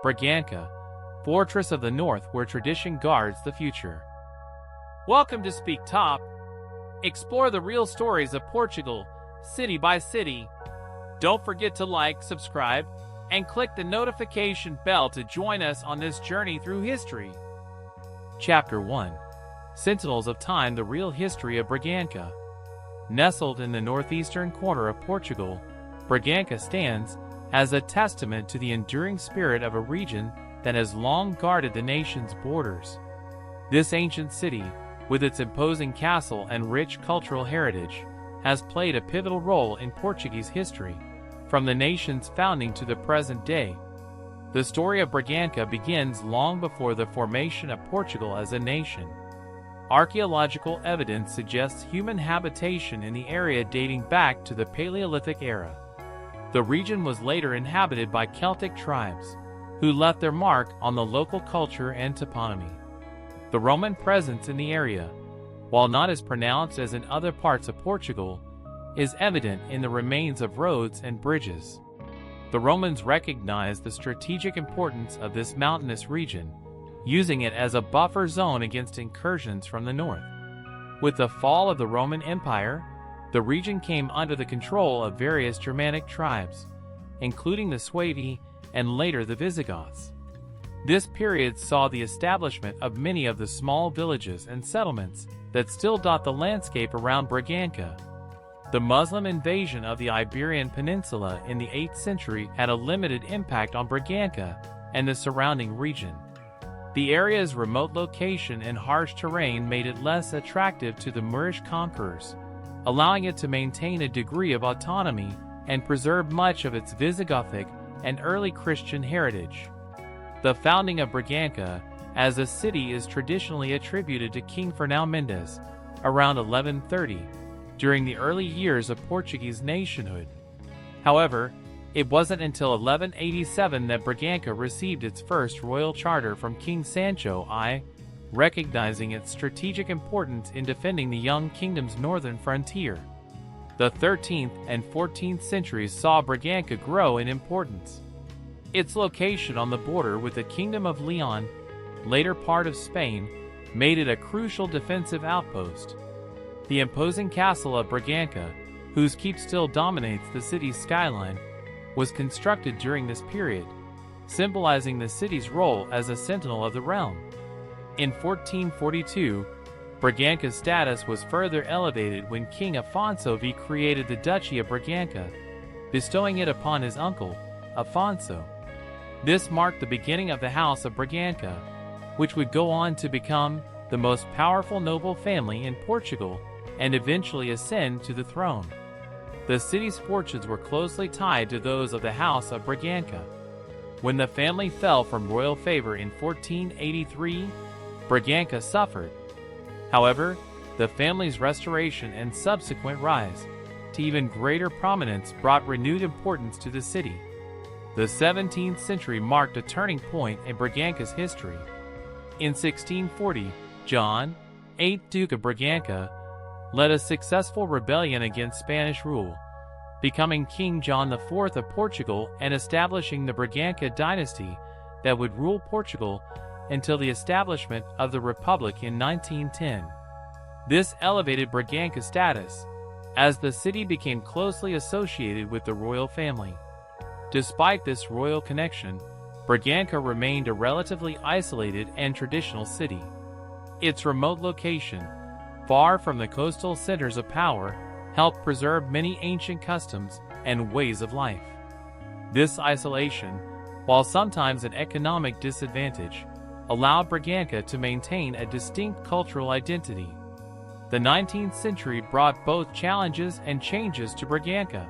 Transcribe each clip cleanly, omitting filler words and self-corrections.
Bragança, fortress of the north where tradition guards the future. Welcome to SpeakTop. Explore the real stories of Portugal, city by city. Don't forget to like, subscribe, and click the notification bell to join us on this journey through history. Chapter 1. Sentinels of Time: The Real History of Bragança. Nestled in the northeastern corner of Portugal, Bragança stands as a testament to the enduring spirit of a region that has long guarded the nation's borders. This ancient city, with its imposing castle and rich cultural heritage, has played a pivotal role in Portuguese history, from the nation's founding to the present day. The story of Bragança begins long before the formation of Portugal as a nation. Archaeological evidence suggests human habitation in the area dating back to the Paleolithic era. The region was later inhabited by Celtic tribes, who left their mark on the local culture and toponymy. The Roman presence in the area, while not as pronounced as in other parts of Portugal, is evident in the remains of roads and bridges. The Romans recognized the strategic importance of this mountainous region, using it as a buffer zone against incursions from the north. With the fall of the Roman Empire, the region came under the control of various Germanic tribes, including the Suevi and later the Visigoths. This period saw the establishment of many of the small villages and settlements that still dot the landscape around Bragança. The Muslim invasion of the Iberian Peninsula in the 8th century had a limited impact on Bragança and the surrounding region. The area's remote location and harsh terrain made it less attractive to the Moorish conquerors, allowing it to maintain a degree of autonomy and preserve much of its Visigothic and early Christian heritage. The founding of Bragança as a city is traditionally attributed to King Fernão Mendes around 1130, during the early years of Portuguese nationhood. However, it wasn't until 1187 that Bragança received its first royal charter from King Sancho I, recognizing its strategic importance in defending the young kingdom's northern frontier. The 13th and 14th centuries saw Bragança grow in importance. Its location on the border with the Kingdom of Leon, later part of Spain, made it a crucial defensive outpost. The imposing castle of Bragança, whose keep still dominates the city's skyline, was constructed during this period, symbolizing the city's role as a sentinel of the realm. In 1442, Bragança's status was further elevated when King Afonso V created the Duchy of Bragança, bestowing it upon his uncle, Afonso. This marked the beginning of the House of Bragança, which would go on to become the most powerful noble family in Portugal and eventually ascend to the throne. The city's fortunes were closely tied to those of the House of Bragança. When the family fell from royal favor in 1483, Bragança suffered. However, the family's restoration and subsequent rise to even greater prominence brought renewed importance to the city. The 17th century marked a turning point in Bragança's history. In 1640, John, 8th Duke of Bragança, led a successful rebellion against Spanish rule, becoming King John IV of Portugal and establishing the Bragança dynasty that would rule Portugal until the establishment of the Republic in 1910. This elevated Bragança's status, as the city became closely associated with the royal family. Despite this royal connection, Bragança remained a relatively isolated and traditional city. Its remote location, far from the coastal centers of power, helped preserve many ancient customs and ways of life. This isolation, while sometimes an economic disadvantage, allowed Bragança to maintain a distinct cultural identity. The 19th century brought both challenges and changes to Bragança.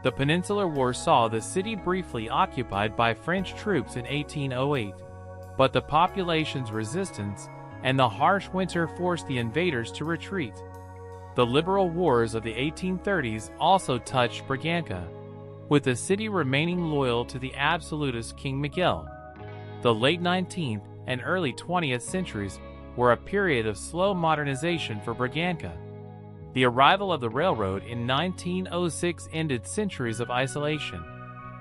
The Peninsular War saw the city briefly occupied by French troops in 1808, but the population's resistance and the harsh winter forced the invaders to retreat. The liberal wars of the 1830s also touched Bragança, with the city remaining loyal to the absolutist King Miguel. The late 19th and early 20th centuries were a period of slow modernization for Bragança. The arrival of the railroad in 1906 ended centuries of isolation,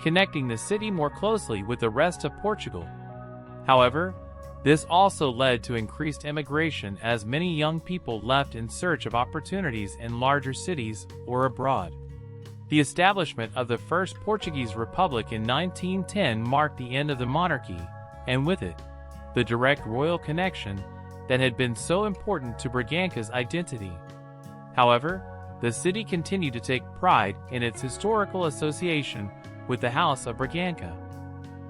connecting the city more closely with the rest of Portugal. However, this also led to increased immigration as many young people left in search of opportunities in larger cities or abroad. The establishment of the First Portuguese Republic in 1910 marked the end of the monarchy, and with it, the direct royal connection that had been so important to Bragança's identity. However, the city continued to take pride in its historical association with the House of Bragança.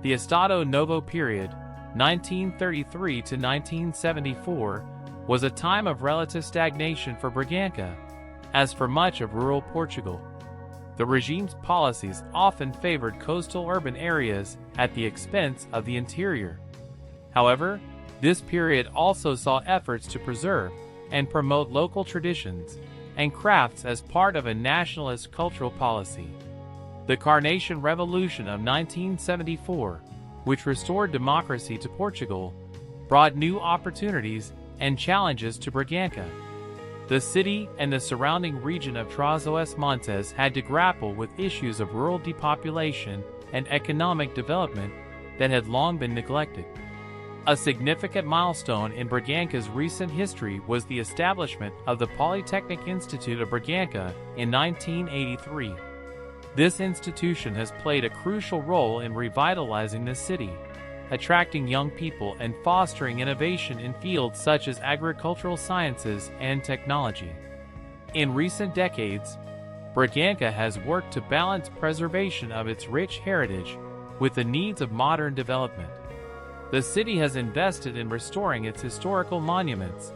The Estado Novo period, 1933 to 1974, was a time of relative stagnation for Bragança, as for much of rural Portugal. The regime's policies often favored coastal urban areas at the expense of the interior. However, this period also saw efforts to preserve and promote local traditions and crafts as part of a nationalist cultural policy. The Carnation Revolution of 1974, which restored democracy to Portugal, brought new opportunities and challenges to Bragança. The city and the surrounding region of Trás-os-Montes had to grapple with issues of rural depopulation and economic development that had long been neglected. A significant milestone in Bragança's recent history was the establishment of the Polytechnic Institute of Bragança in 1983. This institution has played a crucial role in revitalizing the city, attracting young people and fostering innovation in fields such as agricultural sciences and technology. In recent decades, Bragança has worked to balance preservation of its rich heritage with the needs of modern development. The city has invested in restoring its historical monuments,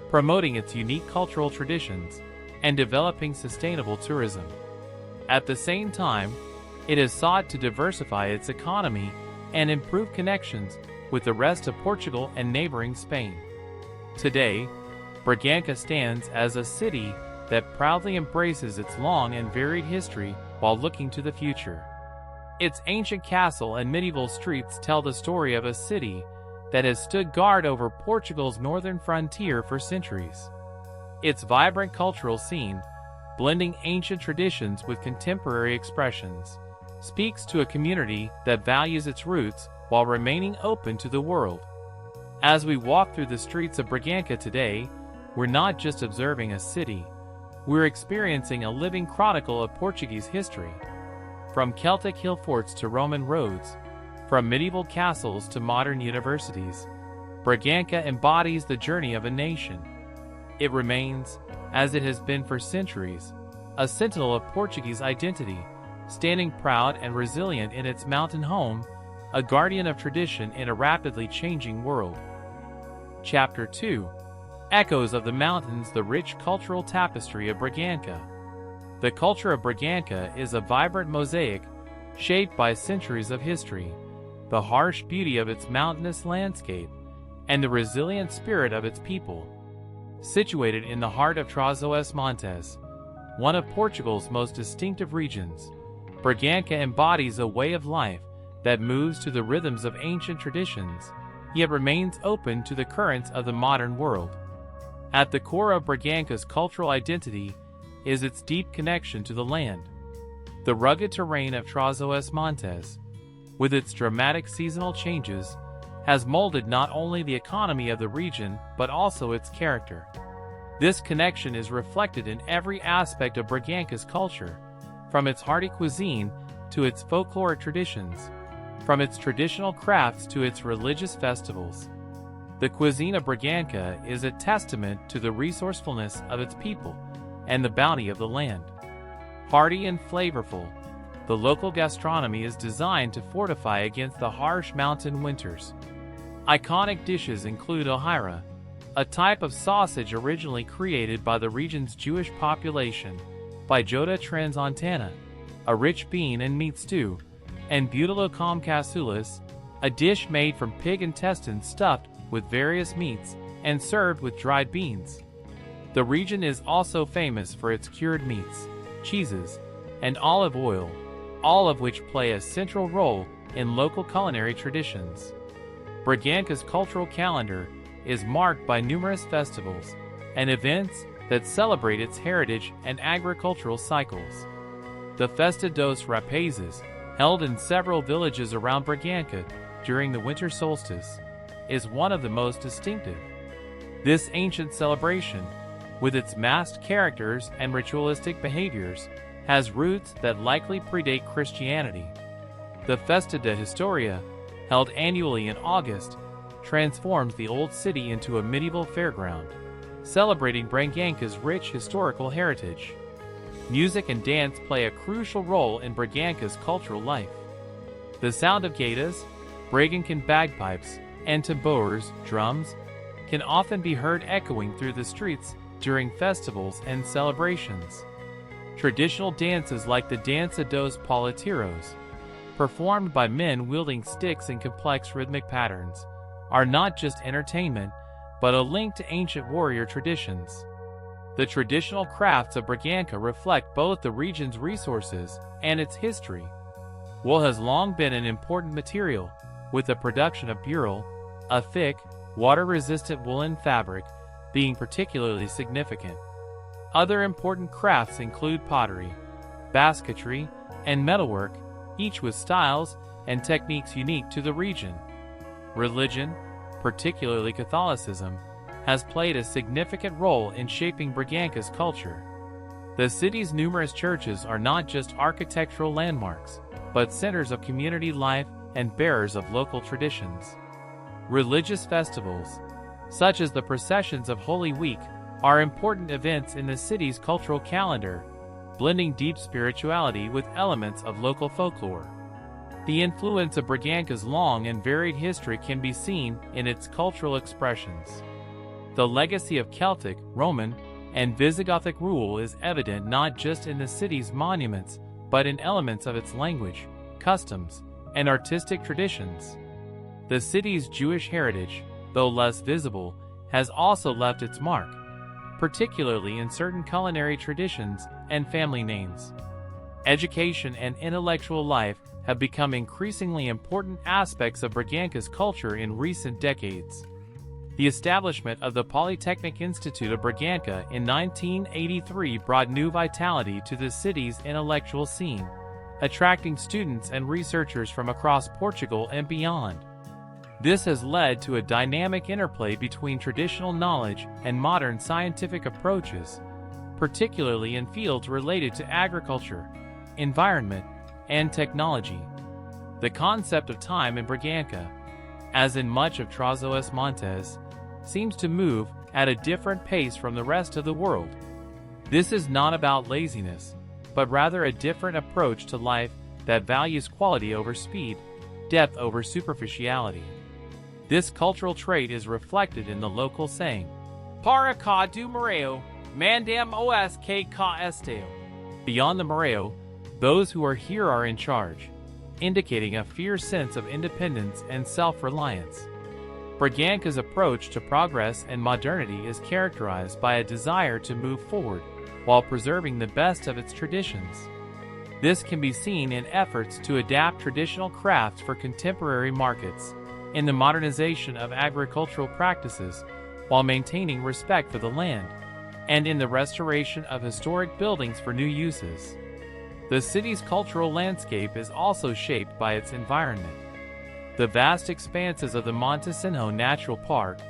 promoting its unique cultural traditions, and developing sustainable tourism. At the same time, it has sought to diversify its economy and improve connections with the rest of Portugal and neighboring Spain. Today, Bragança stands as a city that proudly embraces its long and varied history while looking to the future. Its ancient castle and medieval streets tell the story of a city that has stood guard over Portugal's northern frontier for centuries. Its vibrant cultural scene, blending ancient traditions with contemporary expressions, speaks to a community that values its roots while remaining open to the world. As we walk through the streets of Bragança today, we're not just observing a city, we're experiencing a living chronicle of Portuguese history. From Celtic hill forts to Roman roads, from medieval castles to modern universities, Bragança embodies the journey of a nation. It remains, as it has been for centuries, a sentinel of Portuguese identity, standing proud and resilient in its mountain home, a guardian of tradition in a rapidly changing world. Chapter 2: Echoes of the Mountains, the rich cultural tapestry of Bragança. The culture of Bragança is a vibrant mosaic shaped by centuries of history, the harsh beauty of its mountainous landscape, and the resilient spirit of its people. Situated in the heart of Trás-os-Montes, one of Portugal's most distinctive regions, Bragança embodies a way of life that moves to the rhythms of ancient traditions, yet remains open to the currents of the modern world. At the core of Bragança's cultural identity is its deep connection to the land. The rugged terrain of Trás-os-Montes, with its dramatic seasonal changes, has molded not only the economy of the region but also its character. This connection is reflected in every aspect of Bragança's culture, from its hearty cuisine to its folkloric traditions, from its traditional crafts to its religious festivals. The cuisine of Bragança is a testament to the resourcefulness of its people and the bounty of the land. Hearty and flavorful, the local gastronomy is designed to fortify against the harsh mountain winters. Iconic dishes include ohira, a type of sausage originally created by the region's Jewish population, bijota transmontana, a rich bean and meat stew, and butelo com caçulas, a dish made from pig intestines stuffed with various meats and served with dried beans. The region is also famous for its cured meats, cheeses, and olive oil, all of which play a central role in local culinary traditions. Bragança's cultural calendar is marked by numerous festivals and events that celebrate its heritage and agricultural cycles. The Festa dos Rapazes, held in several villages around Bragança during the winter solstice, is one of the most distinctive. This ancient celebration, with its masked characters and ritualistic behaviors, has roots that likely predate Christianity. The Festa de Historia, held annually in August, transforms the old city into a medieval fairground, celebrating Bragança's rich historical heritage. Music and dance play a crucial role in Bragança's cultural life. The sound of gaitas, Bragançan bagpipes, and tambores, drums, can often be heard echoing through the streets during festivals and celebrations. Traditional dances like the Dança dos Paleteiros, performed by men wielding sticks in complex rhythmic patterns, are not just entertainment, but a link to ancient warrior traditions. The traditional crafts of Bragança reflect both the region's resources and its history. Wool has long been an important material, with the production of buril, a thick, water-resistant woolen fabric, being particularly significant. Other important crafts include pottery, basketry, and metalwork, each with styles and techniques unique to the region. Religion, particularly Catholicism, has played a significant role in shaping Bragança's culture. The city's numerous churches are not just architectural landmarks, but centers of community life and bearers of local traditions. Religious festivals, such as the processions of Holy Week, are important events in the city's cultural calendar, blending deep spirituality with elements of local folklore. The influence of Bragança's long and varied history can be seen in its cultural expressions. The legacy of Celtic, Roman, and Visigothic rule is evident not just in the city's monuments, but in elements of its language, customs, and artistic traditions. The city's Jewish heritage, though less visible, has also left its mark, particularly in certain culinary traditions and family names. Education and intellectual life have become increasingly important aspects of Bragança's culture in recent decades. The establishment of the Polytechnic Institute of Bragança in 1983 brought new vitality to the city's intellectual scene, attracting students and researchers from across Portugal and beyond. This has led to a dynamic interplay between traditional knowledge and modern scientific approaches, particularly in fields related to agriculture, environment, and technology. The concept of time in Bragança, as in much of Trás-os-Montes, seems to move at a different pace from the rest of the world. This is not about laziness, but rather a different approach to life that values quality over speed, depth over superficiality. This cultural trait is reflected in the local saying, "Para cá do Mareo, mandam os que cá estão." Beyond the Mareo, those who are here are in charge, indicating a fierce sense of independence and self-reliance. Bragança's approach to progress and modernity is characterized by a desire to move forward while preserving the best of its traditions. This can be seen in efforts to adapt traditional crafts for contemporary markets, in the modernization of agricultural practices while maintaining respect for the land, and in the restoration of historic buildings for new uses. The city's cultural landscape is also shaped by its environment. The vast expanses of the Montesinho Natural Park,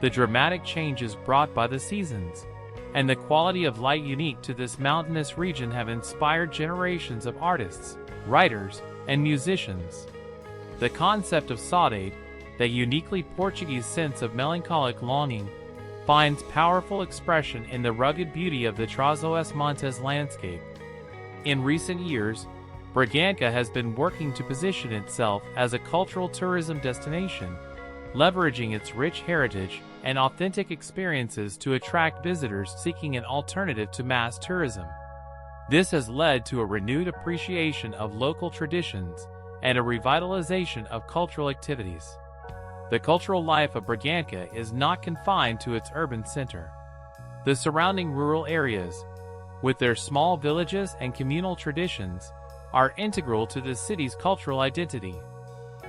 the dramatic changes brought by the seasons, and the quality of light unique to this mountainous region have inspired generations of artists, writers, and musicians. The concept of saudade, that uniquely Portuguese sense of melancholic longing, finds powerful expression in the rugged beauty of the Trás-os-Montes landscape. In recent years, Bragança has been working to position itself as a cultural tourism destination, leveraging its rich heritage and authentic experiences to attract visitors seeking an alternative to mass tourism. This has led to a renewed appreciation of local traditions and a revitalization of cultural activities. The cultural life of Bragança is not confined to its urban center. The surrounding rural areas, with their small villages and communal traditions, are integral to the city's cultural identity.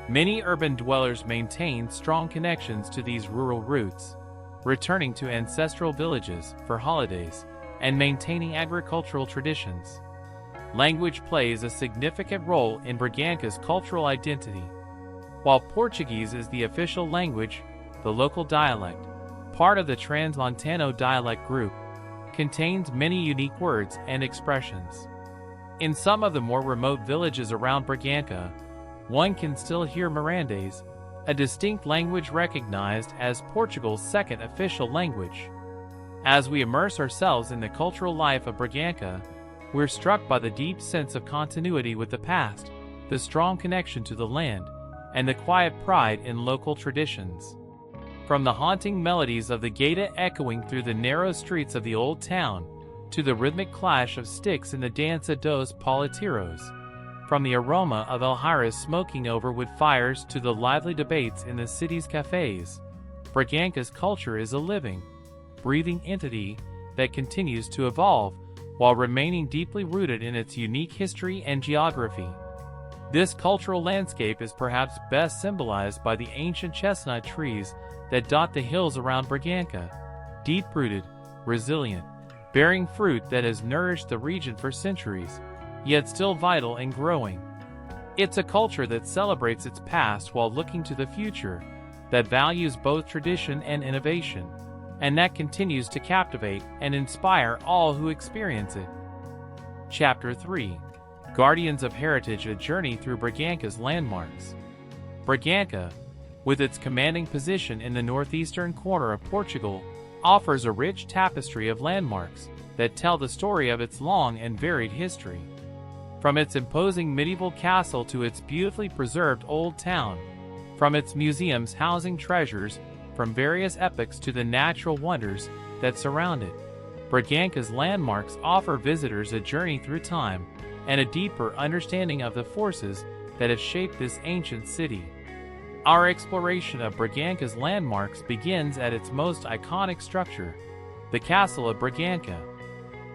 Many urban dwellers maintain strong connections to these rural roots, returning to ancestral villages for holidays and maintaining agricultural traditions. Language plays a significant role in Bragança's cultural identity. While Portuguese is the official language, the local dialect, part of the Transmontano dialect group, contains many unique words and expressions. In some of the more remote villages around Bragança, one can still hear Mirandês, a distinct language recognized as Portugal's second official language. As we immerse ourselves in the cultural life of Bragança, we're struck by the deep sense of continuity with the past, the strong connection to the land, and the quiet pride in local traditions. From the haunting melodies of the gaita echoing through the narrow streets of the old town, to the rhythmic clash of sticks in the Dança dos Paleteiros, from the aroma of alheiras smoking over wood fires to the lively debates in the city's cafes, Bragança's culture is a living, breathing entity that continues to evolve while remaining deeply rooted in its unique history and geography. This cultural landscape is perhaps best symbolized by the ancient chestnut trees that dot the hills around Bragança, deep-rooted, resilient, bearing fruit that has nourished the region for centuries, yet still vital and growing. It's a culture that celebrates its past while looking to the future, that values both tradition and innovation, and that continues to captivate and inspire all who experience it. Chapter 3: Guardians of Heritage: A Journey Through Bragança's Landmarks. Bragança, with its commanding position in the northeastern corner of Portugal, offers a rich tapestry of landmarks that tell the story of its long and varied history. From its imposing medieval castle to its beautifully preserved old town, from its museums housing treasures from various epochs to the natural wonders that surround it, Bragança's landmarks offer visitors a journey through time and a deeper understanding of the forces that have shaped this ancient city. Our exploration of Bragança's landmarks begins at its most iconic structure, the Castle of Bragança.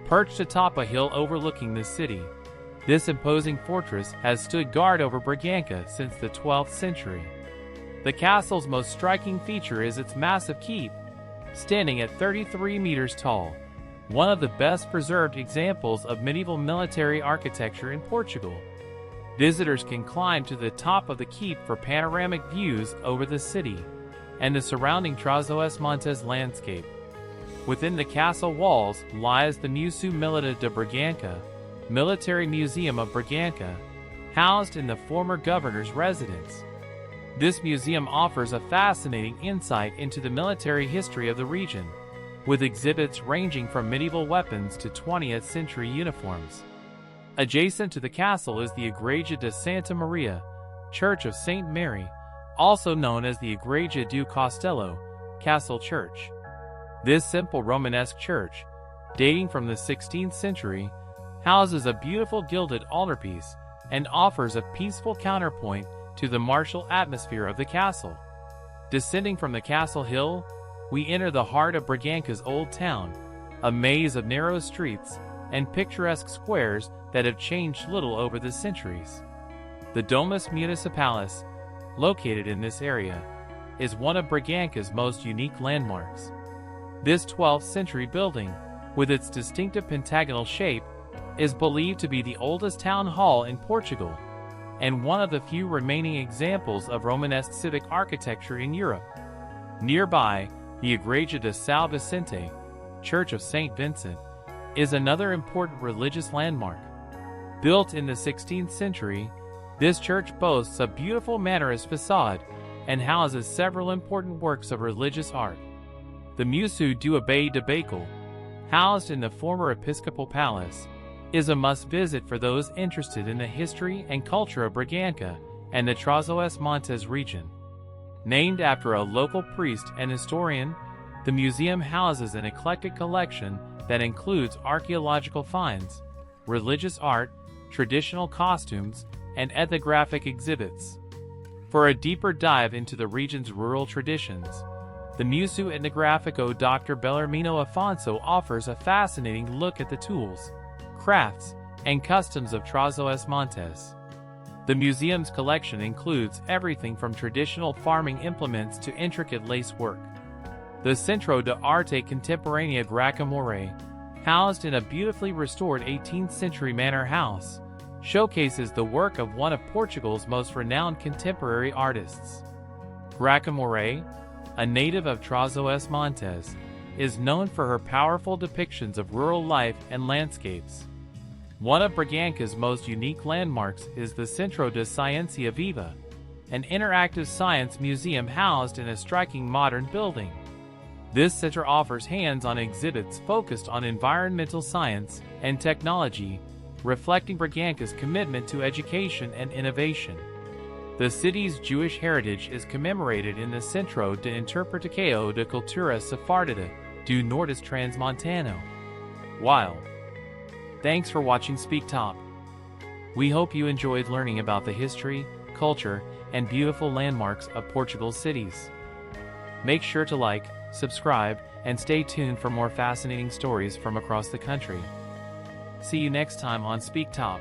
Perched atop a hill overlooking the city, this imposing fortress has stood guard over Bragança since the 12th century. The castle's most striking feature is its massive keep, standing at 33 meters tall, one of the best preserved examples of medieval military architecture in Portugal. Visitors can climb to the top of the keep for panoramic views over the city and the surrounding Trás-os-Montes landscape. Within the castle walls lies the Museu Militar de Bragança, Military Museum of Bragança, housed in the former governor's residence. This museum offers a fascinating insight into the military history of the region, with exhibits ranging from medieval weapons to 20th century uniforms. Adjacent to the castle is the Igreja de Santa Maria, Church of St. Mary, also known as the Igreja do Castelo, Castle Church. This simple Romanesque church, dating from the 16th century, houses a beautiful gilded altarpiece and offers a peaceful counterpoint to the martial atmosphere of the castle. Descending from the castle hill, we enter the heart of Bragança's old town, a maze of narrow streets and picturesque squares that have changed little over the centuries. The Domus Municipalis, located in this area, is one of Bragança's most unique landmarks. This 12th century building, with its distinctive pentagonal shape, is believed to be the oldest town hall in Portugal, and one of the few remaining examples of Romanesque civic architecture in Europe. Nearby, the Igreja de São Vicente, Church of St. Vincent, is another important religious landmark. Built in the 16th century, this church boasts a beautiful Mannerist facade and houses several important works of religious art. The Museu do Abaí de Bacol, housed in the former episcopal palace, is a must-visit for those interested in the history and culture of Bragança and the Trás-os-Montes region. Named after a local priest and historian, the museum houses an eclectic collection that includes archaeological finds, religious art, traditional costumes, and ethnographic exhibits. For a deeper dive into the region's rural traditions, the Museu Etnográfico Dr. Bellarmino Afonso offers a fascinating look at the tools, crafts, and customs of Trás-os-Montes. The museum's collection includes everything from traditional farming implements to intricate lace work. The Centro de Arte Contemporânea Graça Moray, housed in a beautifully restored 18th century manor house, showcases the work of one of Portugal's most renowned contemporary artists. Graça Morais, a native of Trás-os-Montes, is known for her powerful depictions of rural life and landscapes. One of Bragança's most unique landmarks is the Centro de Ciência Viva, an interactive science museum housed in a striking modern building. This center offers hands-on exhibits focused on environmental science and technology, reflecting Bragança's commitment to education and innovation. The city's Jewish heritage is commemorated in the Centro de Interpretação de Cultura Sefardita do Norte Transmontano. Wow! Thanks for watching SpeakTop. We hope you enjoyed learning about the history, culture, and beautiful landmarks of Portugal's cities. Make sure to like, subscribe, and stay tuned for more fascinating stories from across the country. See you next time on SpeakTop.